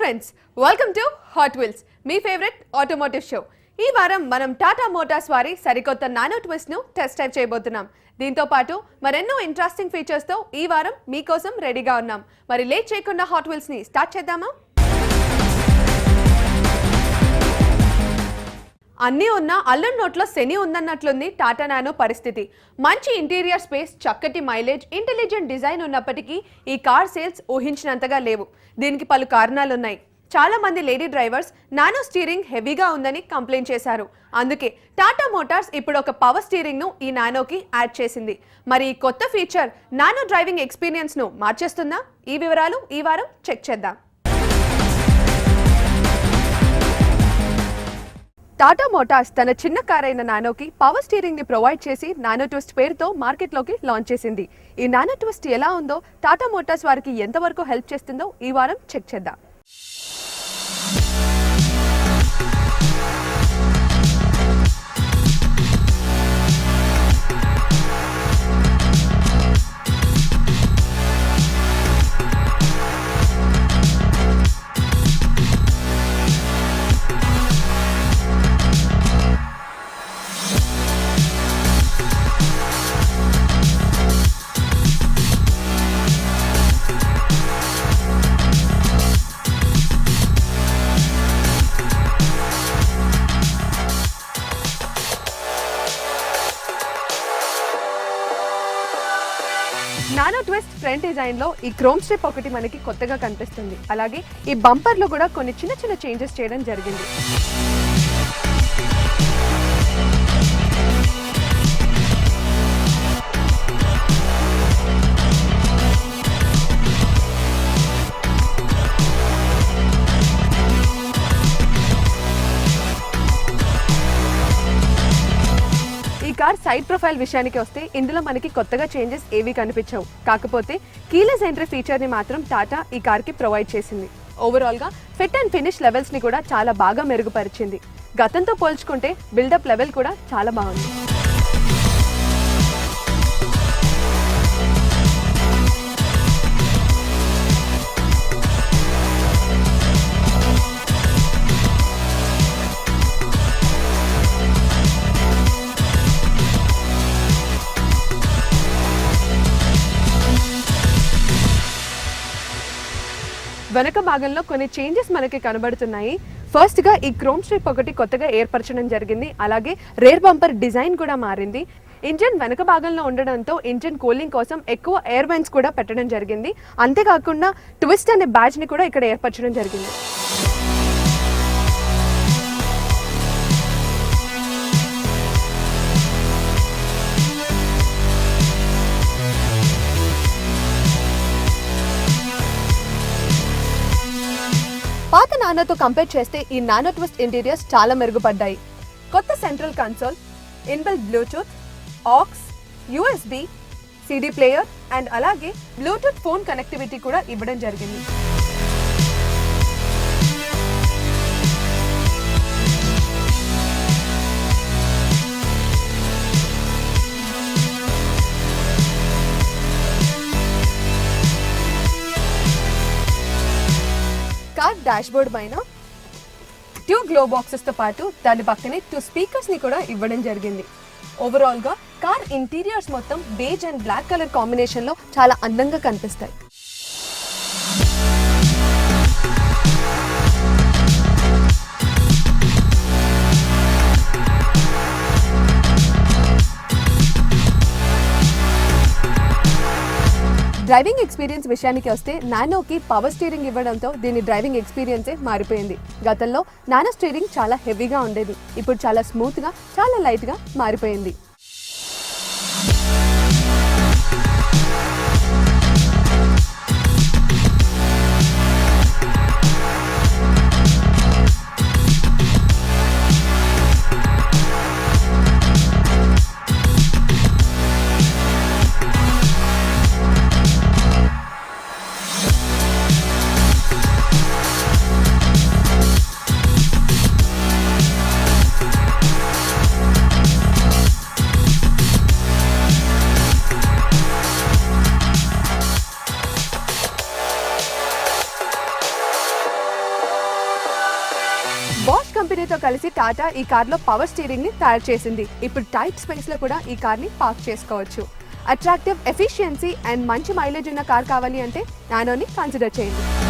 Friends, welcome to hot wheels, me favourite automotive show. ఈ వారం మనం టాటా మోటార్స్ వారి సరికొత్త నానో ట్విస్ట్ ను టెస్ట్ డ్రైవ్ చేయబోతున్నాం. దీంతో పాటు మరెన్నో ఇంట్రెస్టింగ్ ఫీచర్స్ తో ఈ వారం మీకోసం రెడీగా ఉన్నాం. మరి లేట్ చేయకుండా హాట్ వీల్స్ ని స్టార్ట్ చేద్దామా? అన్నీ ఉన్న అల్లుడి నోట్లో శని ఉందన్నట్లుంది టాటా నానో పరిస్థితి. మంచి ఇంటీరియర్ స్పేస్, చక్కటి మైలేజ్, ఇంటెలిజెంట్ డిజైన్ ఉన్నప్పటికీ ఈ కార్ సేల్స్ ఊహించినంతగా లేవు. దీనికి పలు కారణాలున్నాయి. చాలా మంది లేడీ డ్రైవర్స్ నానో స్టీరింగ్ హెవీగా ఉందని కంప్లైంట్ చేశారు. అందుకే టాటా మోటార్స్ ఇప్పుడు ఒక పవర్ స్టీరింగ్ ను ఈ నానోకి యాడ్ చేసింది. మరి ఈ కొత్త ఫీచర్ నానో డ్రైవింగ్ ఎక్స్పీరియన్స్ ను మార్చేస్తుందా? ఈ వివరాలు ఈ వారం చెక్ చేద్దాం. టాటా మోటార్స్ తన చిన్న కార్ అయిన నానోకి పవర్ స్టీరింగ్ ని ప్రొవైడ్ చేసి నానో ట్విస్ట్ పేరుతో మార్కెట్లోకి లాంచ్ చేసింది. ఈ నానో ట్విస్ట్ ఎలా ఉందో, టాటా మోటార్స్ వారికి ఎంతవరకు హెల్ప్ చేస్తుందో ఈ వారం చెక్ చేద్దాం. నానో ట్విస్ట్ ఫ్రంట్ డిజైన్ లో ఈ క్రోమ్ స్ట్రిప్ ఒకటి మనకి కొత్తగా కనిపిస్తుంది. అలాగే ఈ బంపర్ లో కూడా కొన్ని చిన్న చిన్న చేంజెస్ చేయడం జరిగింది. కార్ సైడ్ ప్రొఫైల్ విషయానికి వస్తే ఇందులో మనకి కొత్తగా చేంజెస్ ఏవి కనిపించవు. కాకపోతే కీలెస్ ఎంట్రీ ఫీచర్ ని మాత్రం టాటా ఈ కార్ కి ప్రొవైడ్ చేసింది. ఓవరాల్ గా ఫిట్ అండ్ ఫినిష్ లెవెల్స్ ని కూడా చాలా బాగా మెరుగుపరిచింది. గతంతో పోల్చుకుంటే బిల్డప్ లెవెల్ కూడా చాలా బాగుంది. వెనక భాగంలో కొన్ని చేంజెస్ మనకి కనబడుతున్నాయి. ఫస్ట్ గా ఈ క్రోమ్ స్ట్రిప్ ఒకటి కొత్తగా ఏర్పరచడం జరిగింది. అలాగే రేర్ బంపర్ డిజైన్ కూడా మారింది. ఇంజిన్ వెనక భాగంలో ఉండడంతో ఇంజిన్ కూలింగ్ కోసం ఎక్కువ ఎయిర్ వెంట్స్ కూడా పెట్టడం జరిగింది. అంతేకాకుండా ట్విస్ట్ అనే బ్యాడ్జ్ ని కూడా ఇక్కడ ఏర్పరచడం జరిగింది. పాత నానోతో కంపేర్ చేస్తే ఈ నానో ట్విస్ట్ ఇంటీరియర్స్ చాలా మెరుగుపడ్డాయి. కొత్త central console, inbuilt Bluetooth, aux, USB, CD player and అలాగే బ్లూటూత్ ఫోన్ కనెక్టివిటీ కూడా ఇవ్వడం జరిగింది. కార్ డాష్ బోర్డ్ పైన 2 గ్లో బాక్సెస్ తో పాటు దాని పక్కనే 2 స్పీకర్స్ ని కూడా ఇవ్వడం జరిగింది. ఓవరాల్ గా కార్ ఇంటీరియర్స్ మొత్తం beige and black colour combination లో చాలా అందంగా కనిపిస్తాయి. డ్రైవింగ్ ఎక్స్పీరియన్స్ విషయానికి వస్తే నానోకి పవర్ స్టీరింగ్ ఇవ్వడంతో దీని డ్రైవింగ్ ఎక్స్పీరియన్సే మారిపోయింది. గతంలో నానో స్టీరింగ్ చాలా హెవీగా ఉండేది. ఇప్పుడు చాలా స్మూత్గా, చాలా లైట్గా మారిపోయింది. కంపెనీతో కలిసి టాటా ఈ కార్లో పవర్ స్టీరింగ్ ని తయారు చేసింది. ఇప్పుడు టైట్ స్పేస్ లో కూడా ఈ కార్ ని పార్క్ చేసుకోవచ్చు. అట్రాక్టివ్, ఎఫిషియన్సీ అండ్ మంచి మైలేజ్ ఉన్న కార్ కావాలి అంటే నానోని కన్సిడర్ చేయండి.